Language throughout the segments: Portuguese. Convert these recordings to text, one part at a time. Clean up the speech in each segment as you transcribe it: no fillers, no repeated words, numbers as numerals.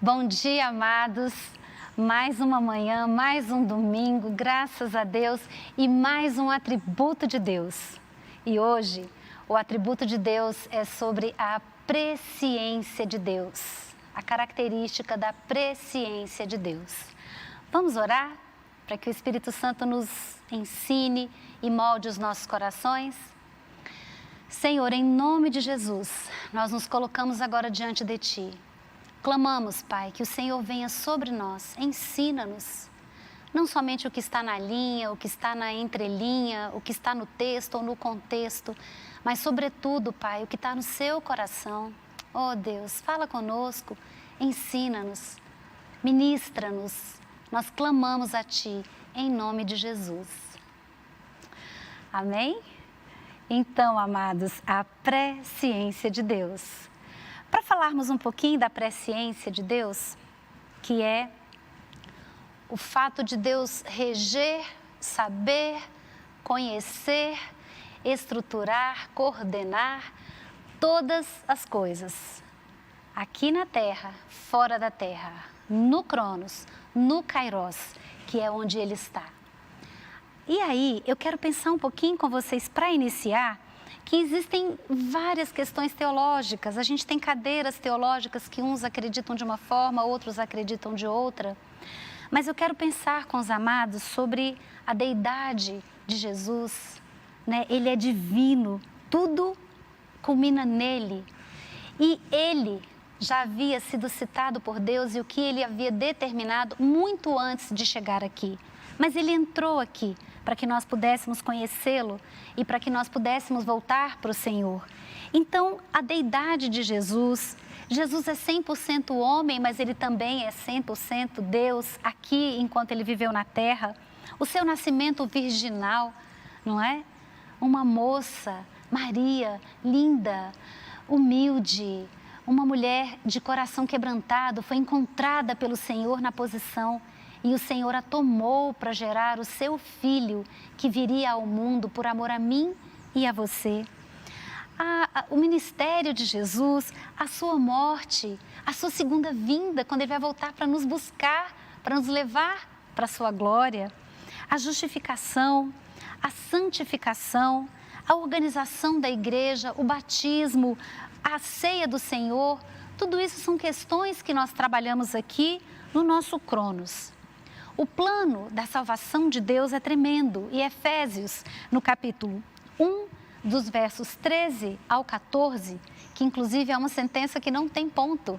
Bom dia, amados. Mais uma manhã, mais um domingo, graças a Deus, e mais um atributo de Deus. E hoje, o atributo de Deus é sobre a presciência de Deus, a característica da presciência de Deus. Vamos orar para que o Espírito Santo nos ensine e molde os nossos corações? Senhor, em nome de Jesus, nós nos colocamos agora diante de Ti. Clamamos, Pai, que o Senhor venha sobre nós, ensina-nos. Não somente o que está na linha, o que está na entrelinha, o que está no texto ou no contexto, mas sobretudo, Pai, o que está no seu coração. Oh Deus, fala conosco, ensina-nos, ministra-nos. Nós clamamos a Ti, em nome de Jesus. Amém? Então, amados, a presciência de Deus. Para falarmos um pouquinho da presciência de Deus, que é o fato de Deus reger, saber, conhecer, estruturar, coordenar todas as coisas, aqui na Terra, fora da Terra, no Cronos, no Kairos, que é onde Ele está. E aí, eu quero pensar um pouquinho com vocês para iniciar, que existem várias questões teológicas. A gente tem cadeiras teológicas que uns acreditam de uma forma, outros acreditam de outra. Mas eu quero pensar com os amados sobre a deidade de Jesus, né? Ele é divino, tudo culmina nele. E ele já havia sido citado por Deus e o que ele havia determinado muito antes de chegar aqui. Mas ele entrou aqui para que nós pudéssemos conhecê-lo e para que nós pudéssemos voltar para o Senhor. Então, a deidade de Jesus, Jesus é 100% homem, mas ele também é 100% Deus aqui enquanto ele viveu na terra. O seu nascimento virginal, não é? Uma moça, Maria, linda, humilde, uma mulher de coração quebrantado, foi encontrada pelo Senhor na posição e o Senhor a tomou para gerar o seu filho que viria ao mundo por amor a mim e a você. O ministério de Jesus, a sua morte, a sua segunda vinda, quando Ele vai voltar para nos buscar, para nos levar para a sua glória, a justificação, a santificação, a organização da igreja, o batismo, a ceia do Senhor, tudo isso são questões que nós trabalhamos aqui no nosso Cronos. O plano da salvação de Deus é tremendo e Efésios, no capítulo 1, dos versos 13 ao 14, que inclusive é uma sentença que não tem ponto.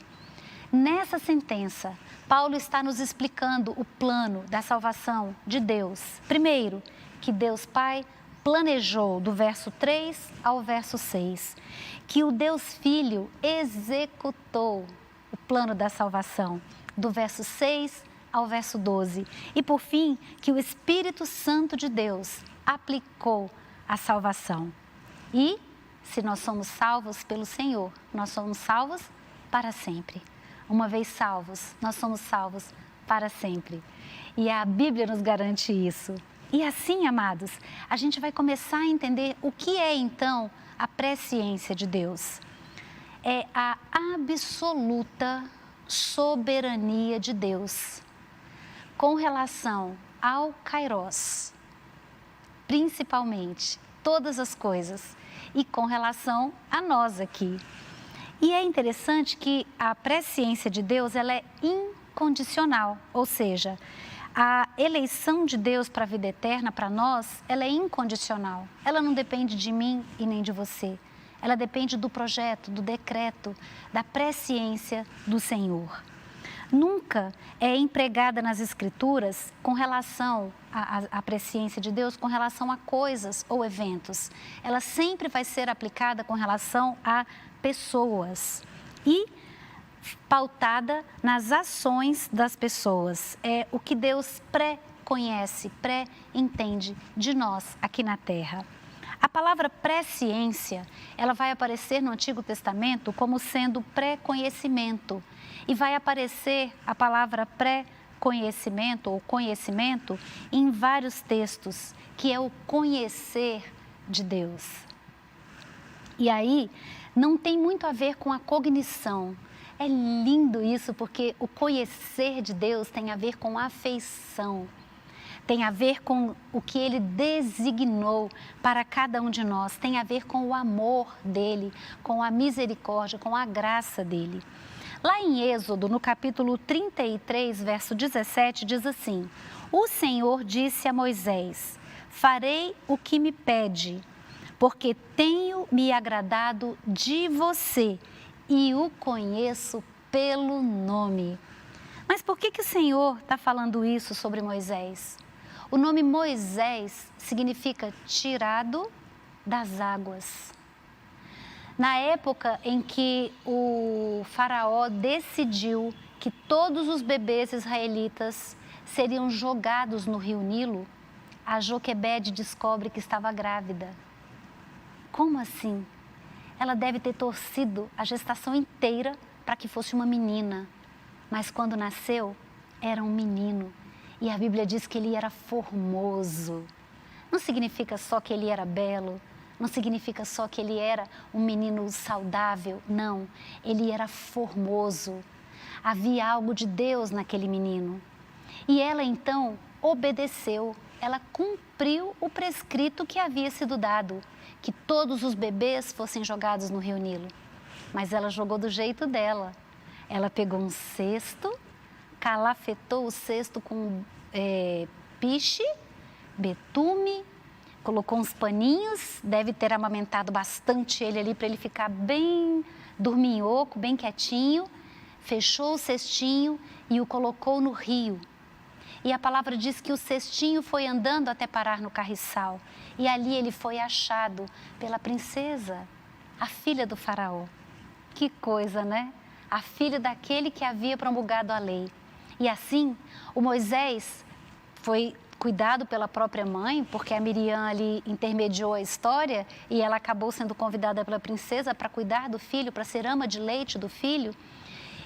Nessa sentença, Paulo está nos explicando o plano da salvação de Deus. Primeiro, que Deus Pai planejou do verso 3 ao verso 6, que o Deus Filho executou o plano da salvação do verso 6 ao verso 12. E por fim, que o Espírito Santo de Deus aplicou a salvação. E, se nós somos salvos pelo Senhor, nós somos salvos para sempre. Uma vez salvos, nós somos salvos para sempre. E a Bíblia nos garante isso. E assim, amados, a gente vai começar a entender o que é então a presciência de Deus. É a absoluta soberania de Deus com relação ao Kairos, principalmente, todas as coisas, e com relação a nós aqui. E é interessante que a presciência de Deus, ela é incondicional, ou seja, a eleição de Deus para a vida eterna, para nós, ela é incondicional. Ela não depende de mim e nem de você. Ela depende do projeto, do decreto, da presciência do Senhor. Nunca é empregada nas Escrituras com relação à presciência de Deus, com relação a coisas ou eventos. Ela sempre vai ser aplicada com relação a pessoas e pautada nas ações das pessoas. É o que Deus pré-conhece, pré-entende de nós aqui na Terra. A palavra presciência, ela vai aparecer no Antigo Testamento como sendo pré-conhecimento. E vai aparecer a palavra pré-conhecimento ou conhecimento em vários textos, que é o conhecer de Deus. E aí, não tem muito a ver com a cognição, É lindo isso, porque o conhecer de Deus tem a ver com afeição, tem a ver com o que Ele designou para cada um de nós, tem a ver com o amor dEle, com a misericórdia, com a graça dEle. Lá em Êxodo, no capítulo 33, verso 17, diz assim: o Senhor disse a Moisés: farei o que me pede, porque tenho me agradado de você e o conheço pelo nome. Mas por que o Senhor está falando isso sobre Moisés? O nome Moisés significa tirado das águas. Na época em que o faraó decidiu que todos os bebês israelitas seriam jogados no rio Nilo, a Joquebede descobre que estava grávida. Como assim? Ela deve ter torcido a gestação inteira para que fosse uma menina. Mas quando nasceu, era um menino. E a Bíblia diz que ele era formoso. Não significa só que ele era belo, não significa só que ele era um menino saudável, não. Ele era formoso. Havia algo de Deus naquele menino. E ela então obedeceu, ela cumpriu o prescrito que havia sido dado, que todos os bebês fossem jogados no rio Nilo. Mas ela jogou do jeito dela. Ela pegou um cesto, calafetou o cesto com piche, betume, colocou uns paninhos, deve ter amamentado bastante ele ali para ele ficar bem dorminhoco, bem quietinho, fechou o cestinho e o colocou no rio. E a palavra diz que o cestinho foi andando até parar no carriçal. E ali ele foi achado pela princesa, a filha do faraó. Que coisa, né? A filha daquele que havia promulgado a lei. E assim, o Moisés foi cuidado pela própria mãe, porque a Miriam ali intermediou a história e ela acabou sendo convidada pela princesa para cuidar do filho, para ser ama de leite do filho.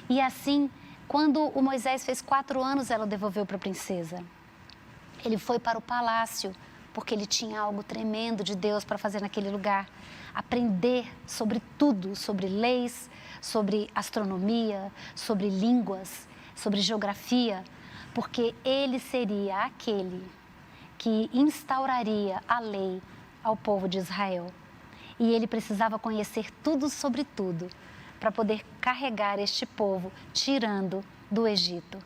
E assim, quando o Moisés fez 4 anos, ela o devolveu para a princesa. Ele foi para o palácio, porque ele tinha algo tremendo de Deus para fazer naquele lugar. Aprender sobre tudo, sobre leis, sobre astronomia, sobre línguas, sobre geografia, porque ele seria aquele que instauraria a lei ao povo de Israel. E ele precisava conhecer tudo sobre tudo, para poder carregar este povo, tirando do Egito.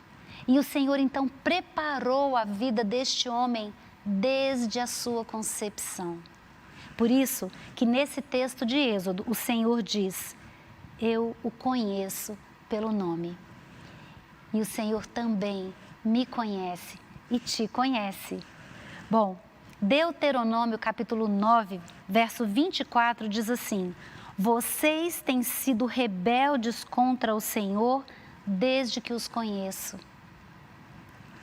E o Senhor então preparou a vida deste homem desde a sua concepção. Por isso que nesse texto de Êxodo, o Senhor diz: eu o conheço pelo nome. E o Senhor também me conhece e te conhece. Bom, Deuteronômio capítulo 9, verso 24 diz assim: vocês têm sido rebeldes contra o Senhor desde que os conheço.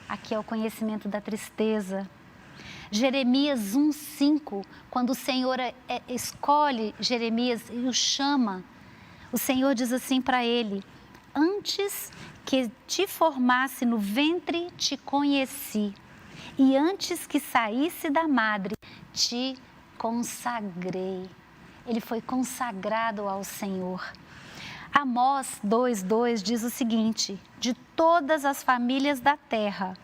Aqui é o conhecimento da tristeza. Jeremias 1:5, quando o Senhor escolhe Jeremias e o chama, o Senhor diz assim para ele: antes que te formasse no ventre te conheci, e antes que saísse da madre te consagrei. Ele foi consagrado ao Senhor. Amós 2:2 diz o seguinte: de todas as famílias da terra,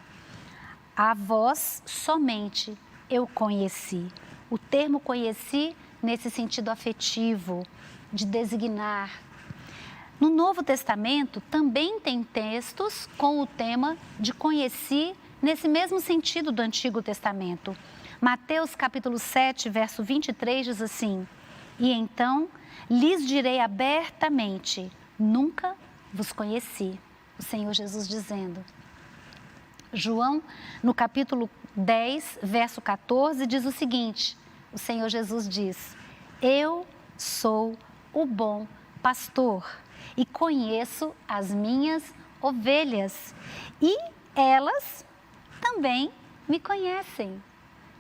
a vós somente eu conheci. O termo conheci nesse sentido afetivo, de designar. No Novo Testamento também tem textos com o tema de conheci nesse mesmo sentido do Antigo Testamento. Mateus capítulo 7, verso 23 diz assim: e então lhes direi abertamente, nunca vos conheci. O Senhor Jesus dizendo. João, no capítulo 10, verso 14, diz o seguinte: o Senhor Jesus diz: eu sou o bom pastor e conheço as minhas ovelhas e elas também me conhecem.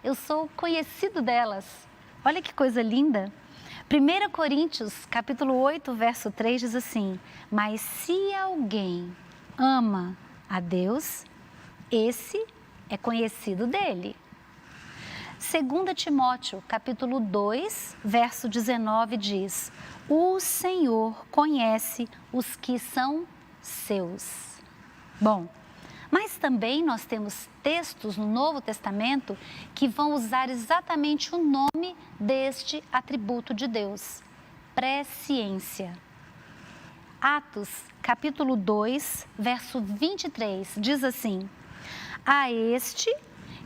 Eu sou conhecido delas. Olha que coisa linda. 1 Coríntios, capítulo 8, verso 3 diz assim: mas se alguém ama a Deus, esse é conhecido dele. 2 Timóteo, capítulo 2, verso 19 diz: o Senhor conhece os que são seus. Bom, mas também nós temos textos no Novo Testamento que vão usar exatamente o nome deste atributo de Deus, presciência. Atos, capítulo 2, verso 23, diz assim: a este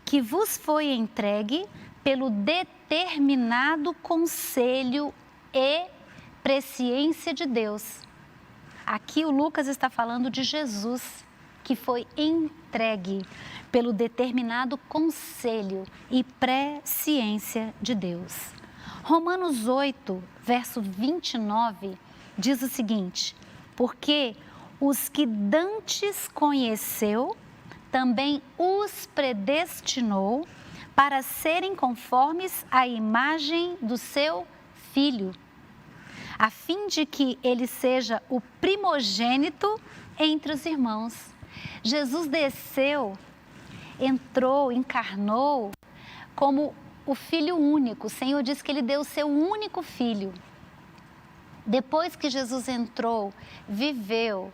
que vos foi entregue pelo determinado conselho e presciência de Deus. Aqui o Lucas está falando de Jesus, que foi entregue pelo determinado conselho e presciência de Deus. Romanos 8, verso 29, diz o seguinte: porque os que dantes conheceu, também os predestinou para serem conformes à imagem do seu Filho, a fim de que ele seja o primogênito entre os irmãos. Jesus desceu, entrou, encarnou como o Filho único. O Senhor disse que ele deu o seu único Filho. Depois que Jesus entrou, viveu,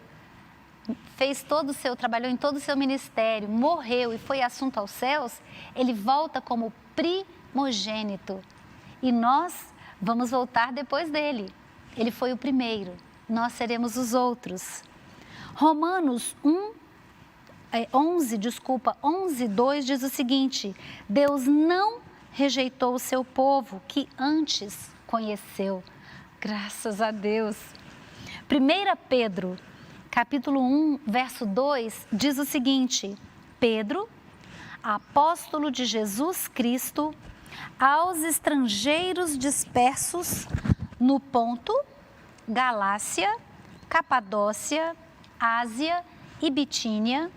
fez todo o seu, trabalhou em todo o seu ministério, morreu e foi assunto aos céus, ele volta como primogênito. E nós vamos voltar depois dele. Ele foi o primeiro, nós seremos os outros. Romanos 11, 2 diz o seguinte: Deus não rejeitou o seu povo que antes conheceu. Graças a Deus. 1 Pedro, capítulo 1, verso 2, diz o seguinte: Pedro, apóstolo de Jesus Cristo, aos estrangeiros dispersos no Ponto, Galácia, Capadócia, Ásia e Bitínia,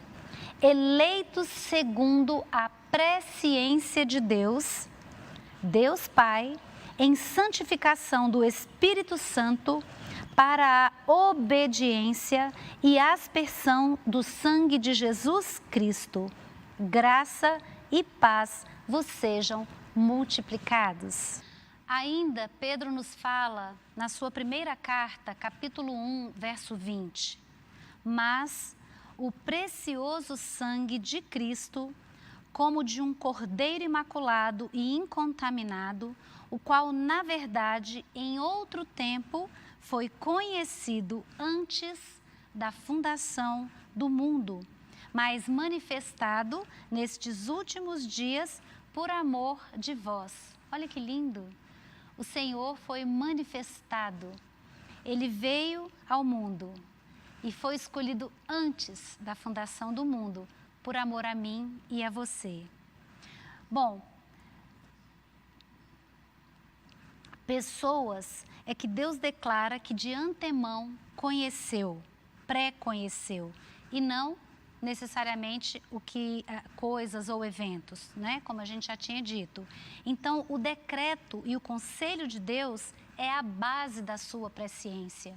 eleitos segundo a presciência de Deus, Deus Pai, em santificação do Espírito Santo, para a obediência e aspersão do sangue de Jesus Cristo. Graça e paz vos sejam multiplicados. Ainda Pedro nos fala na sua primeira carta, capítulo 1, verso 20. Mas o precioso sangue de Cristo, como de um cordeiro imaculado e incontaminado, o qual, na verdade, em outro tempo, foi conhecido antes da fundação do mundo, mas manifestado nestes últimos dias por amor de vós. Olha que lindo! O Senhor foi manifestado. Ele veio ao mundo e foi escolhido antes da fundação do mundo, por amor a mim e a você. Bom, pessoas é que Deus declara que de antemão conheceu, pré-conheceu, e não necessariamente coisas ou eventos, né? Como a gente já tinha dito. Então, o decreto e o conselho de Deus é a base da sua presciência.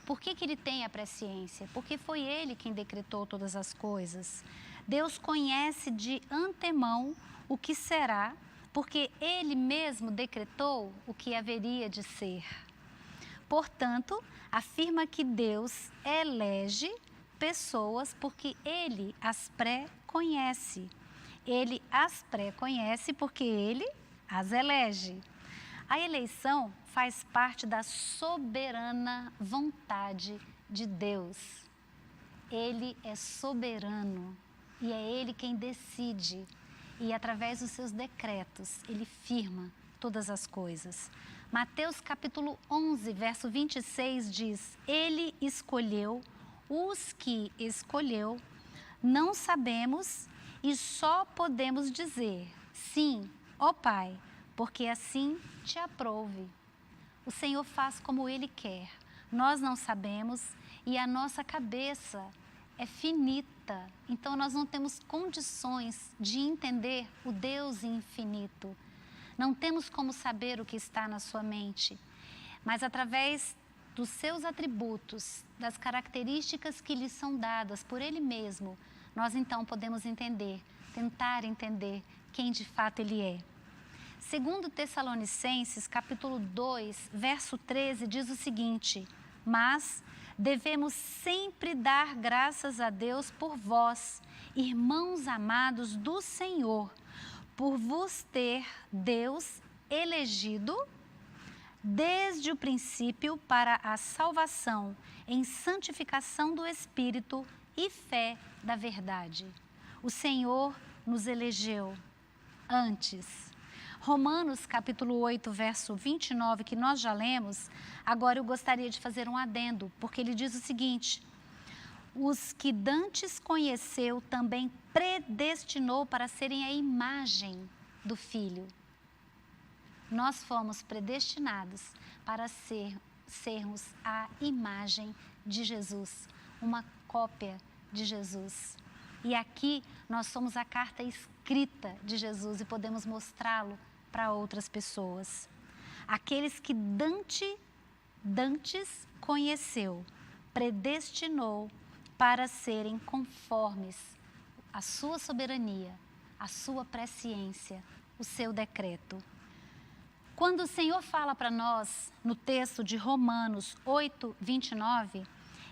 Por que ele tem a presciência? Porque foi ele quem decretou todas as coisas. Deus conhece de antemão o que será, porque ele mesmo decretou o que haveria de ser. Portanto, afirma que Deus elege pessoas porque ele as pré-conhece. Ele as pré-conhece porque ele as elege. A eleição faz parte da soberana vontade de Deus. Ele é soberano e é ele quem decide. E através dos seus decretos, ele firma todas as coisas. Mateus capítulo 11, verso 26 diz: ele escolheu os que escolheu, não sabemos e só podemos dizer: sim, ó Pai, porque assim te aprouve. O Senhor faz como ele quer. Nós não sabemos e a nossa cabeça é finita, então nós não temos condições de entender o Deus infinito. Não temos como saber o que está na sua mente, mas através dos seus atributos, das características que lhe são dadas por ele mesmo, nós então podemos entender, tentar entender quem de fato ele é. Segundo Tessalonicenses, capítulo 2, verso 13, diz o seguinte: mas devemos sempre dar graças a Deus por vós, irmãos amados do Senhor, por vos ter Deus elegido desde o princípio para a salvação, em santificação do Espírito e fé da verdade. O Senhor nos elegeu antes. Romanos capítulo 8, verso 29, que nós já lemos, agora eu gostaria de fazer um adendo, porque ele diz o seguinte: os que dantes conheceu também predestinou para serem a imagem do Filho. Nós fomos predestinados para sermos a imagem de Jesus, uma cópia de Jesus. E aqui nós somos a carta escrita de Jesus e podemos mostrá-lo para outras pessoas. Aqueles que dantes conheceu, predestinou para serem conformes à sua soberania, à sua presciência, o seu decreto. Quando o Senhor fala para nós, no texto de Romanos 8, 29,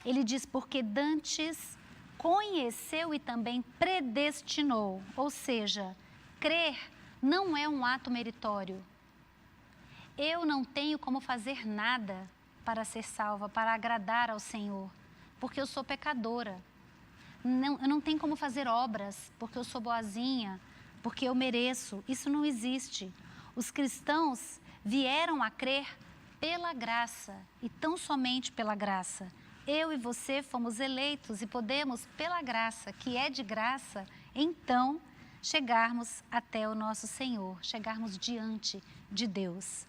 ele diz: porque dantes conheceu e também predestinou, ou seja, crer não é um ato meritório. Eu não tenho como fazer nada para ser salva, para agradar ao Senhor, porque eu sou pecadora. Eu não tenho como fazer obras, porque eu sou boazinha, porque eu mereço. Isso não existe. Os cristãos vieram a crer pela graça e tão somente pela graça. Eu e você fomos eleitos e podemos, pela graça, que é de graça, então chegarmos até o nosso Senhor, chegarmos diante de Deus.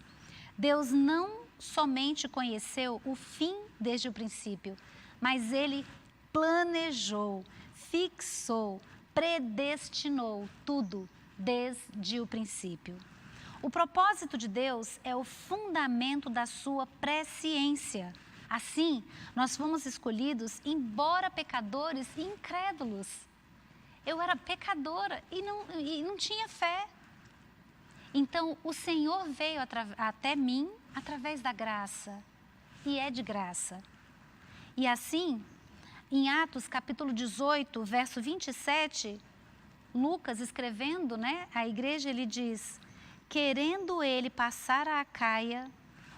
Deus não somente conheceu o fim desde o princípio, mas Ele planejou, fixou, predestinou tudo desde o princípio. O propósito de Deus é o fundamento da sua presciência. Assim, nós fomos escolhidos, embora pecadores e incrédulos. Eu era pecadora e não tinha fé. Então, o Senhor veio até mim através da graça, e é de graça. E assim, em Atos capítulo 18, verso 27, Lucas escrevendo, a igreja, ele diz: querendo ele passar a Acaia,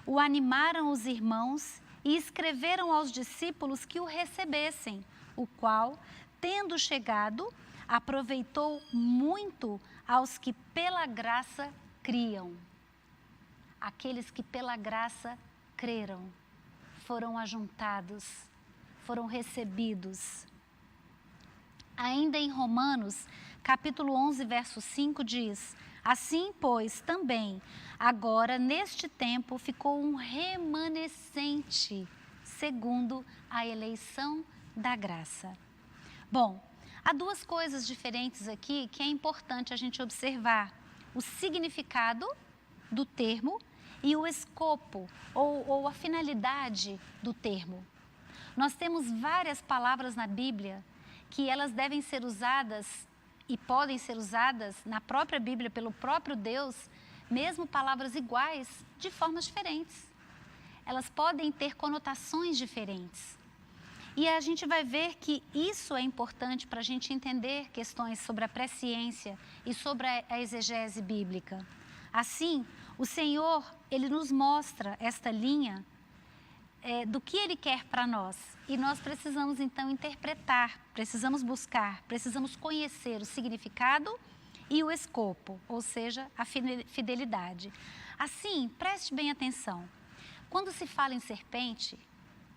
o animaram os irmãos e escreveram aos discípulos que o recebessem, o qual, tendo chegado, aproveitou muito aos que pela graça criam. Aqueles que pela graça creram, foram ajuntados, foram recebidos. Ainda em Romanos, capítulo 11, verso 5 diz: assim, pois, também, agora, neste tempo, ficou um remanescente, segundo a eleição da graça. Bom, há duas coisas diferentes aqui que é importante a gente observar: o significado do termo e o escopo, ou a finalidade do termo. Nós temos várias palavras na Bíblia que elas devem ser usadas e podem ser usadas na própria Bíblia pelo próprio Deus, mesmo palavras iguais, de formas diferentes. Elas podem ter conotações diferentes. E a gente vai ver que isso é importante para a gente entender questões sobre a presciência e sobre a exegese bíblica. Assim, o Senhor, Ele nos mostra esta linha do que Ele quer para nós. E nós precisamos, então, interpretar, precisamos buscar, precisamos conhecer o significado e o escopo, ou seja, a fidelidade. Assim, preste bem atenção. Quando se fala em serpente,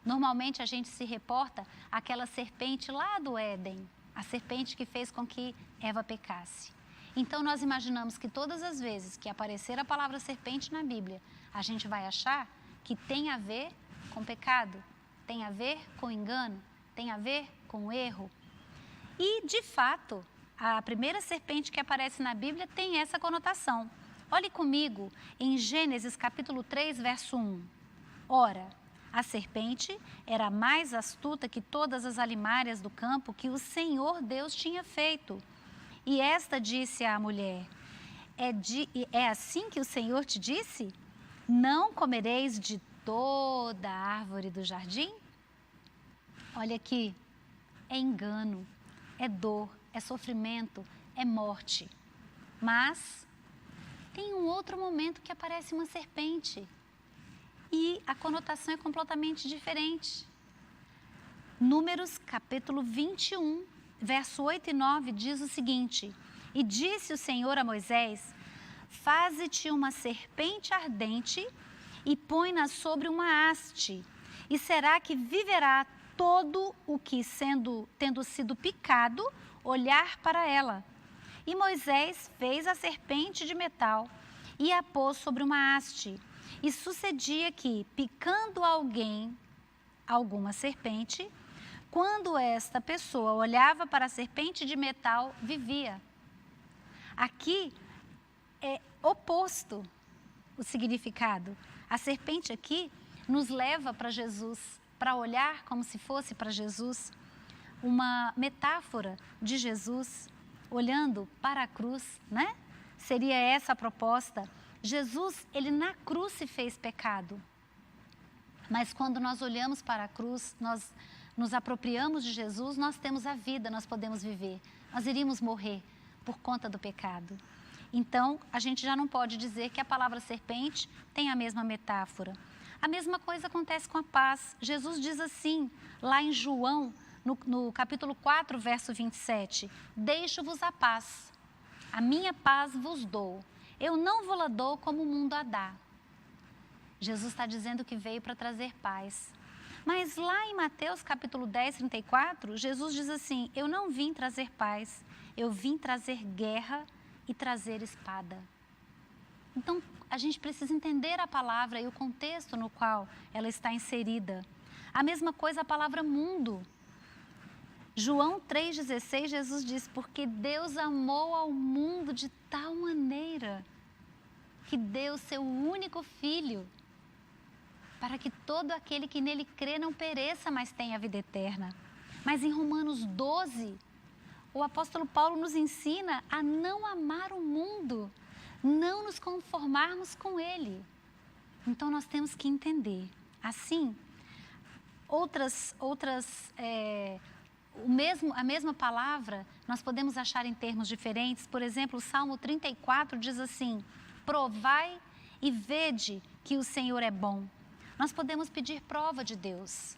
normalmente a gente se reporta àquela serpente lá do Éden, a serpente que fez com que Eva pecasse. Então, nós imaginamos que todas as vezes que aparecer a palavra serpente na Bíblia, a gente vai achar que tem a ver com pecado, tem a ver com engano, tem a ver com erro. E, de fato, a primeira serpente que aparece na Bíblia tem essa conotação. Olhe comigo em Gênesis capítulo 3, verso 1. Ora, a serpente era mais astuta que todas as alimárias do campo que o Senhor Deus tinha feito. E esta disse à mulher: é assim que o Senhor te disse? Não comereis de toda a árvore do jardim? Olha aqui, é engano, é dor, é sofrimento, é morte. Mas tem um outro momento que aparece uma serpente e a conotação é completamente diferente. Números capítulo 21, verso 8 e 9 diz o seguinte: E disse o Senhor a Moisés: Faze-te uma serpente ardente e põe-na sobre uma haste, e será que viverá todo o que, tendo sido picado, olhar para ela. E Moisés fez a serpente de metal e a pôs sobre uma haste. E sucedia que, picando alguma serpente, quando esta pessoa olhava para a serpente de metal, vivia. Aqui é oposto o significado. A serpente aqui nos leva para Jesus, para olhar como se fosse para Jesus, uma metáfora de Jesus olhando para a cruz, né? Seria essa a proposta. Jesus, ele na cruz se fez pecado. Mas quando nós olhamos para a cruz, nós nos apropriamos de Jesus, nós temos a vida, nós podemos viver. Nós iríamos morrer por conta do pecado. Então, a gente já não pode dizer que a palavra serpente tem a mesma metáfora. A mesma coisa acontece com a paz. Jesus diz assim, lá em João, no capítulo 4, verso 27, Deixo-vos a paz, a minha paz vos dou. Eu não vou-la dou como o mundo a dá. Jesus está dizendo que veio para trazer paz. Mas lá em Mateus capítulo 10, 34, Jesus diz assim, eu não vim trazer paz, eu vim trazer guerra e trazer espada. Então, a gente precisa entender a palavra e o contexto no qual ela está inserida. A mesma coisa a palavra mundo. João 3,16, Jesus diz, porque Deus amou ao mundo de tal maneira que deu seu único Filho, para que todo aquele que nele crê não pereça, mas tenha a vida eterna. Mas em Romanos 12, o apóstolo Paulo nos ensina a não amar o mundo, não nos conformarmos com ele. Então nós temos que entender. Assim, a mesma palavra nós podemos achar em termos diferentes. Por exemplo, o Salmo 34 diz assim, provai e vede que o Senhor é bom. Nós podemos pedir prova de Deus.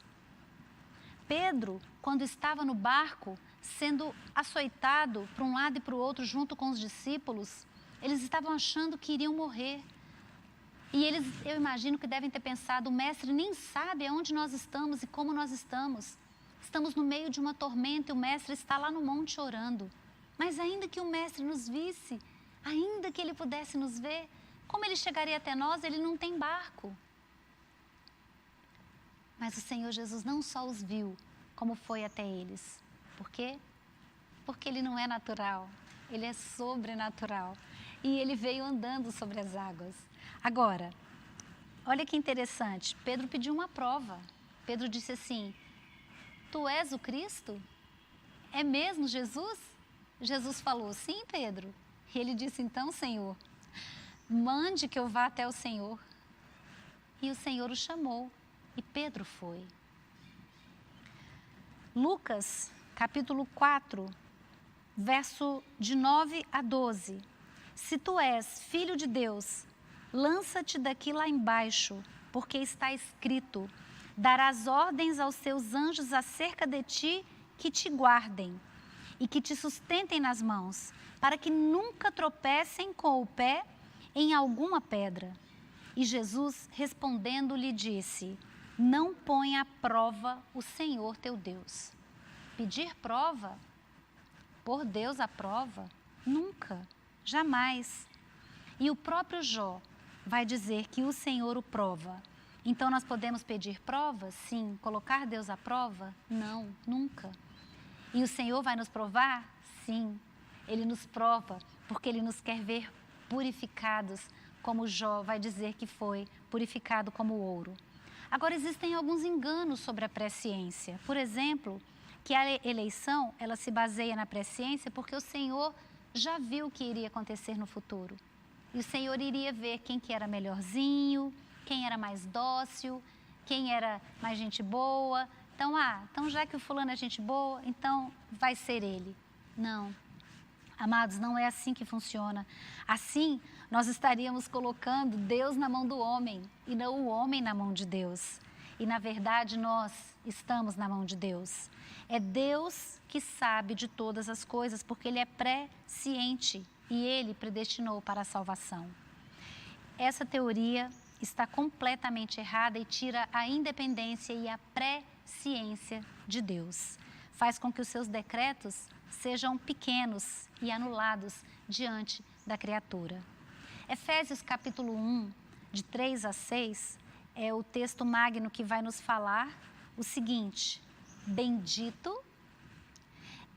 Pedro, quando estava no barco, sendo açoitado para um lado e para o outro junto com os discípulos, eles estavam achando que iriam morrer. E eles, eu imagino que devem ter pensado, o mestre nem sabe aonde nós estamos e como nós estamos. Estamos no meio de uma tormenta e o mestre está lá no monte orando. Mas ainda que o mestre nos visse, ainda que ele pudesse nos ver, como ele chegaria até nós? Ele não tem barco. Mas o Senhor Jesus não só os viu, como foi até eles. Por quê? Porque ele não é natural, ele é sobrenatural. E ele veio andando sobre as águas. Agora, olha que interessante, Pedro pediu uma prova. Pedro disse assim, tu és o Cristo? É mesmo Jesus? Jesus falou, sim, Pedro. E ele disse, então, Senhor, mande que eu vá até o Senhor. E o Senhor o chamou. E Pedro foi. Lucas, capítulo 4, verso de 9 a 12. Se tu és filho de Deus, lança-te daqui lá embaixo, porque está escrito, darás ordens aos teus anjos acerca de ti que te guardem e que te sustentem nas mãos, para que nunca tropecem com o pé em alguma pedra. E Jesus, respondendo, lhe disse, não ponha à prova o Senhor teu Deus. Pedir prova? Por Deus a prova? Nunca, jamais. E o próprio Jó vai dizer que o Senhor o prova. Então nós podemos pedir prova? Sim. Colocar Deus à prova? Não, nunca. E o Senhor vai nos provar? Sim. Ele nos prova porque Ele nos quer ver purificados, como Jó vai dizer que foi, purificado como ouro. Agora, existem alguns enganos sobre a presciência. Por exemplo, que a eleição, ela se baseia na presciência porque o Senhor já viu o que iria acontecer no futuro. E o Senhor iria ver quem que era melhorzinho, quem era mais dócil, quem era mais gente boa. Então já que o fulano é gente boa, então vai ser ele. Não. Amados, não é assim que funciona. Assim, nós estaríamos colocando Deus na mão do homem e não o homem na mão de Deus. E, na verdade, nós estamos na mão de Deus. É Deus que sabe de todas as coisas, porque Ele é presciente e Ele predestinou para a salvação. Essa teoria está completamente errada e tira a independência e a presciência de Deus. Faz com que os seus decretos sejam pequenos e anulados diante da criatura. Efésios capítulo 1, de 3 a 6, é o texto magno que vai nos falar o seguinte: bendito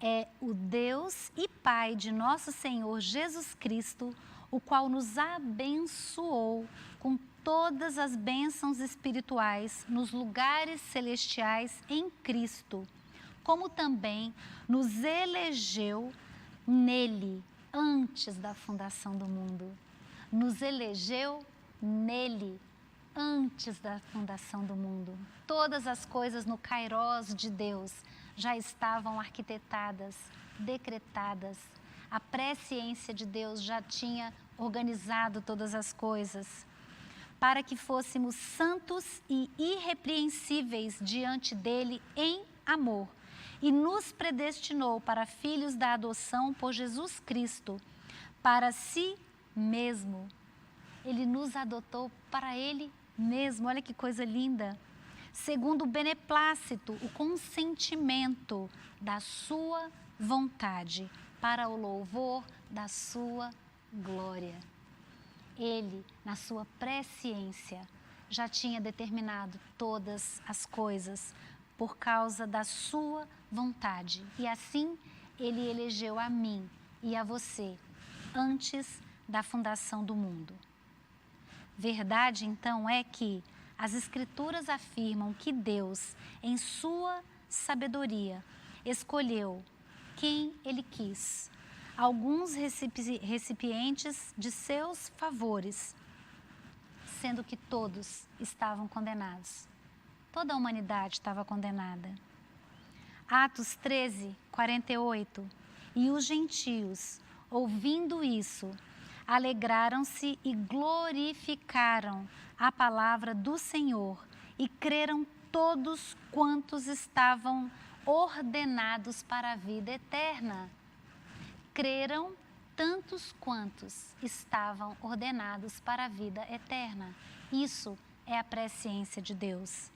é o Deus e Pai de nosso Senhor Jesus Cristo, o qual nos abençoou com todas as bênçãos espirituais nos lugares celestiais em Cristo, como também nos elegeu nele antes da fundação do mundo. Nos elegeu nele antes da fundação do mundo. Todas as coisas no Kairós de Deus já estavam arquitetadas, decretadas. A presciência de Deus já tinha organizado todas as coisas para que fôssemos santos e irrepreensíveis diante dele em amor. E nos predestinou para filhos da adoção por Jesus Cristo, para si mesmo. Ele nos adotou para Ele mesmo. Olha que coisa linda. Segundo o beneplácito, o consentimento da sua vontade, para o louvor da sua glória. Ele, na sua presciência, já tinha determinado todas as coisas por causa da sua vontade. E assim, Ele elegeu a mim e a você antes da fundação do mundo. Verdade, então, é que as Escrituras afirmam que Deus, em sua sabedoria, escolheu quem Ele quis, alguns recipientes de seus favores, sendo que todos estavam condenados. Toda a humanidade estava condenada. Atos 13, 48. E os gentios, ouvindo isso, alegraram-se e glorificaram a palavra do Senhor e creram todos quantos estavam ordenados para a vida eterna. Creram tantos quantos estavam ordenados para a vida eterna. Isso é a presciência de Deus.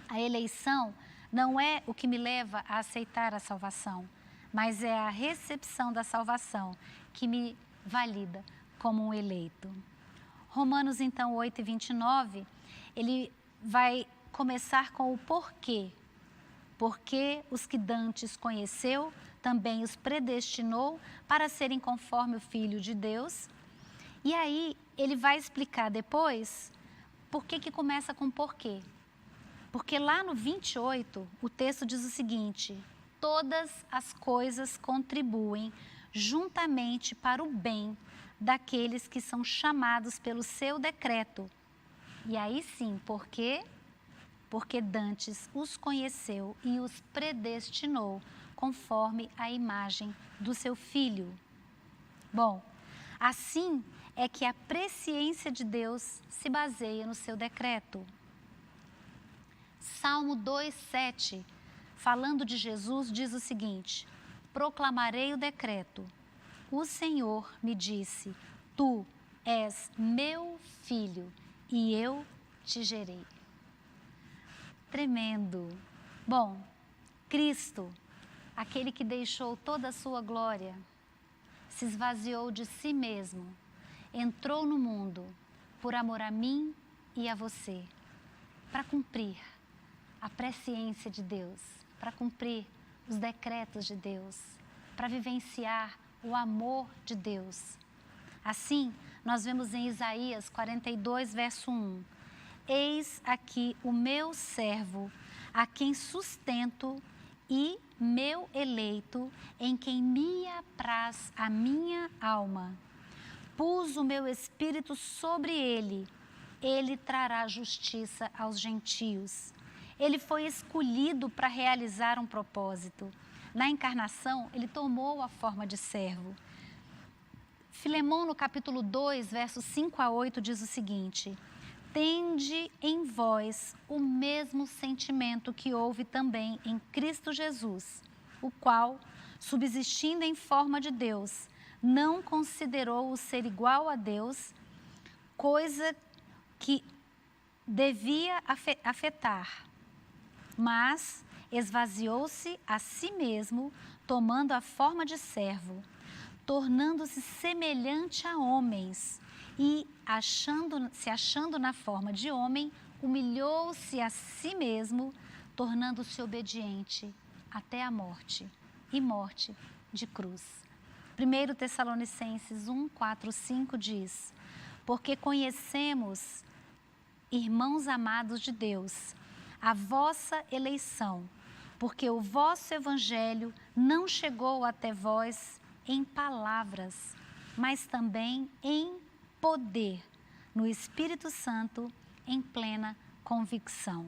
A eleição não é o que me leva a aceitar a salvação, mas é a recepção da salvação que me valida como um eleito. Romanos, então, 8 e 29, ele vai começar com o porquê. Porque os que dantes conheceu, também os predestinou para serem conforme o Filho de Deus. E aí, ele vai explicar depois por que começa com porquê. Porque lá no 28, o texto diz o seguinte: todas as coisas contribuem juntamente para o bem daqueles que são chamados pelo seu decreto. E aí sim, por quê? Porque dantes os conheceu e os predestinou conforme a imagem do seu Filho. Bom, assim é que a presciência de Deus se baseia no seu decreto. Salmo 2:7, falando de Jesus, diz o seguinte: proclamarei o decreto. O Senhor me disse: tu és meu filho e eu te gerei. Tremendo. Bom, Cristo, aquele que deixou toda a sua glória, se esvaziou de si mesmo, entrou no mundo por amor a mim e a você, para cumprir a presciência de Deus, para cumprir os decretos de Deus, para vivenciar o amor de Deus. Assim, nós vemos em Isaías 42, verso 1, eis aqui o meu servo, a quem sustento, e meu eleito, em quem me apraz a minha alma. pus o meu espírito sobre ele. Ele trará justiça aos gentios. Ele foi escolhido para realizar um propósito. Na encarnação, ele tomou a forma de servo. Filemão, no capítulo 2, versos 5 a 8, diz o seguinte: tende em vós o mesmo sentimento que houve também em Cristo Jesus, o qual, subsistindo em forma de Deus, não considerou o ser igual a Deus, coisa que devia afetar, mas esvaziou-se a si mesmo, tomando a forma de servo, tornando-se semelhante a homens e, se achando na forma de homem, humilhou-se a si mesmo, tornando-se obediente até a morte, e morte de cruz. 1 Tessalonicenses 1, 4, 5 diz: porque conhecemos, irmãos amados de Deus, a vossa eleição, porque o vosso evangelho não chegou até vós em palavras, mas também em poder, no Espírito Santo, em plena convicção.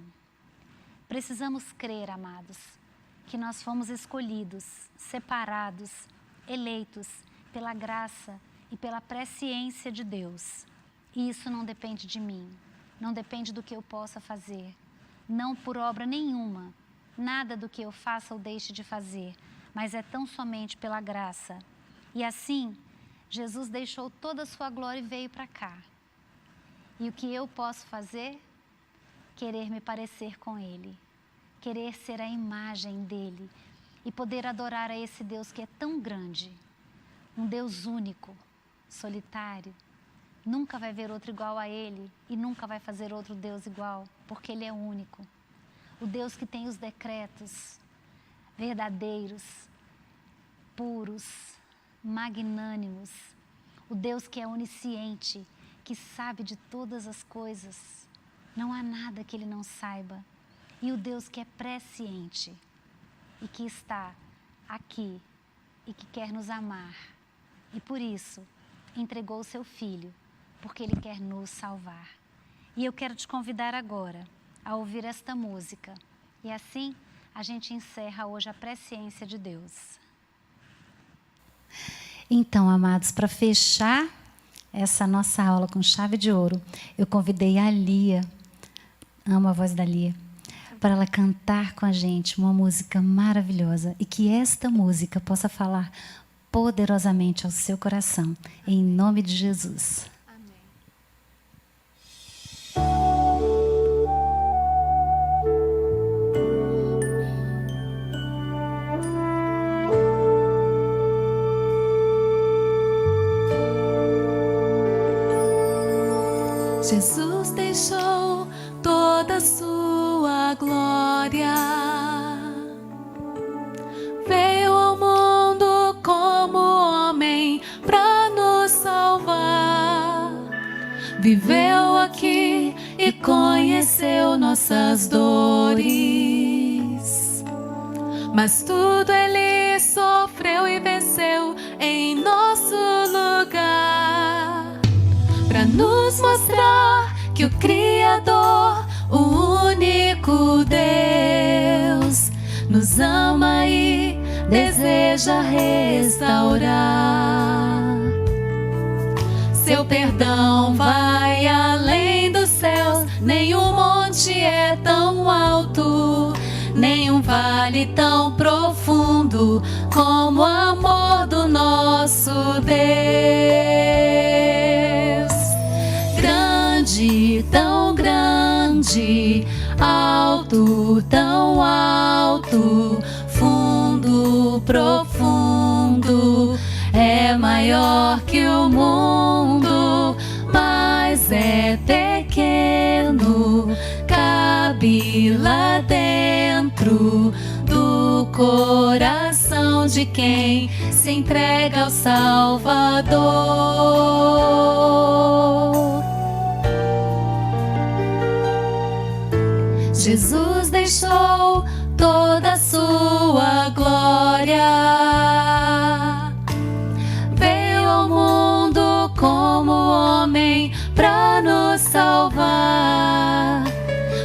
Precisamos crer, amados, que nós fomos escolhidos, separados, eleitos pela graça e pela presciência de Deus. E isso não depende de mim, não depende do que eu possa fazer, não por obra nenhuma, nada do que eu faça ou deixe de fazer, mas é tão somente pela graça. E assim, Jesus deixou toda a sua glória e veio para cá. E o que eu posso fazer? Querer me parecer com Ele, querer ser a imagem dEle e poder adorar a esse Deus que é tão grande, um Deus único, solitário. Nunca vai ver outro igual a Ele e nunca vai fazer outro Deus igual, porque Ele é único. O Deus que tem os decretos verdadeiros, puros, magnânimos. O Deus que é onisciente, que sabe de todas as coisas. Não há nada que Ele não saiba. E o Deus que é presciente e que está aqui e que quer nos amar. E por isso entregou o seu Filho, porque Ele quer nos salvar. E eu quero te convidar agora a ouvir esta música. E assim a gente encerra hoje a presciência de Deus. Então, amados, para fechar essa nossa aula com chave de ouro, eu convidei a Lia, amo a voz da Lia, para ela cantar com a gente uma música maravilhosa e que esta música possa falar poderosamente ao seu coração, em nome de Jesus. Jesus deixou toda a sua glória, veio ao mundo como homem para nos salvar, viveu aqui e conheceu nossas dores, mas tudo Ele sofreu e venceu em nosso lugar, para nos mostrar que o Criador, o único Deus, nos ama e deseja restaurar. Seu perdão vai além dos céus, nenhum monte é tão alto, nenhum vale tão profundo como o amor do nosso Deus. Grande, tão grande, alto, tão alto, fundo, profundo, é maior que o mundo, mas é pequeno, cabe lá dentro do coração de quem se entrega ao Salvador. Jesus deixou toda a sua glória, veio ao mundo com salvar.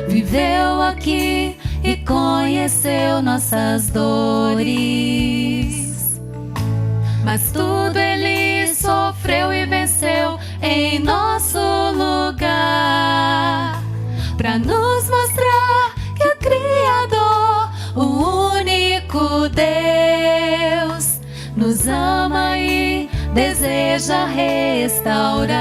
Viveu aqui e conheceu nossas dores, mas tudo Ele sofreu e venceu em nosso lugar, pra nos mostrar que o Criador, o único Deus, nos ama e deseja restaurar.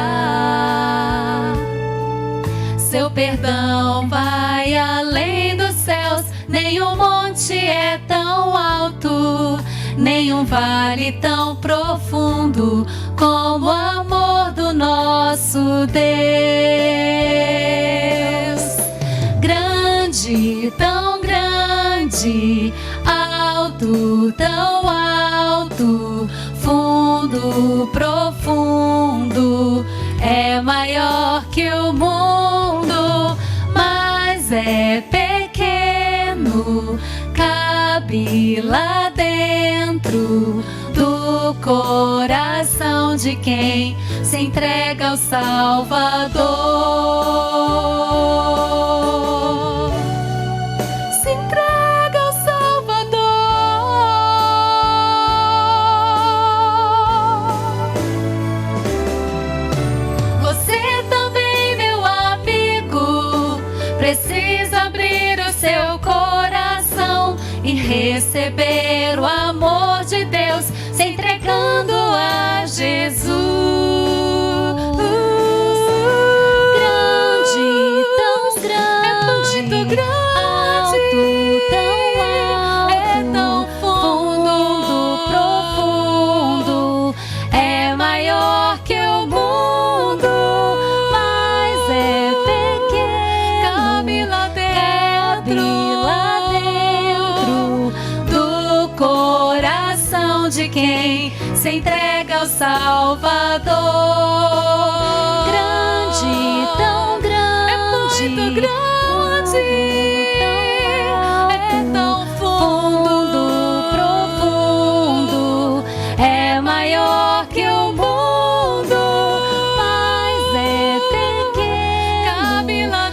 Seu perdão vai além dos céus, nenhum monte é tão alto, nenhum vale tão profundo como o amor do nosso Deus. Grande, tão grande, alto, tão alto, fundo, profundo, é maior que o mundo, mas é pequeno, cabe lá dentro do coração de quem se entrega ao Salvador. Se entrega ao Salvador. Você também, meu amigo, precisa abrir o seu coração e receber o amor de Deus, se entregando a Jesus. Grande, tão grande, é muito grande, alto, tão alto, é tão fundo, profundo, é maior que o mundo, mas é pequeno, cabe lá dentro do coração de quem se entrega ao Salvador. Grande, tão grande, é muito grande, é tão fundo, profundo, é maior que o mundo, mas é pequeno, cabe lá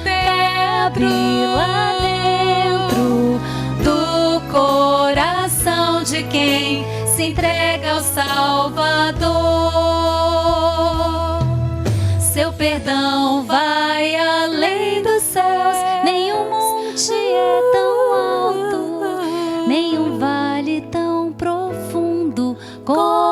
dentro do coração de quem se entrega ao Salvador. Seu perdão vai além dos céus, nenhum monte é tão alto, nenhum vale tão profundo como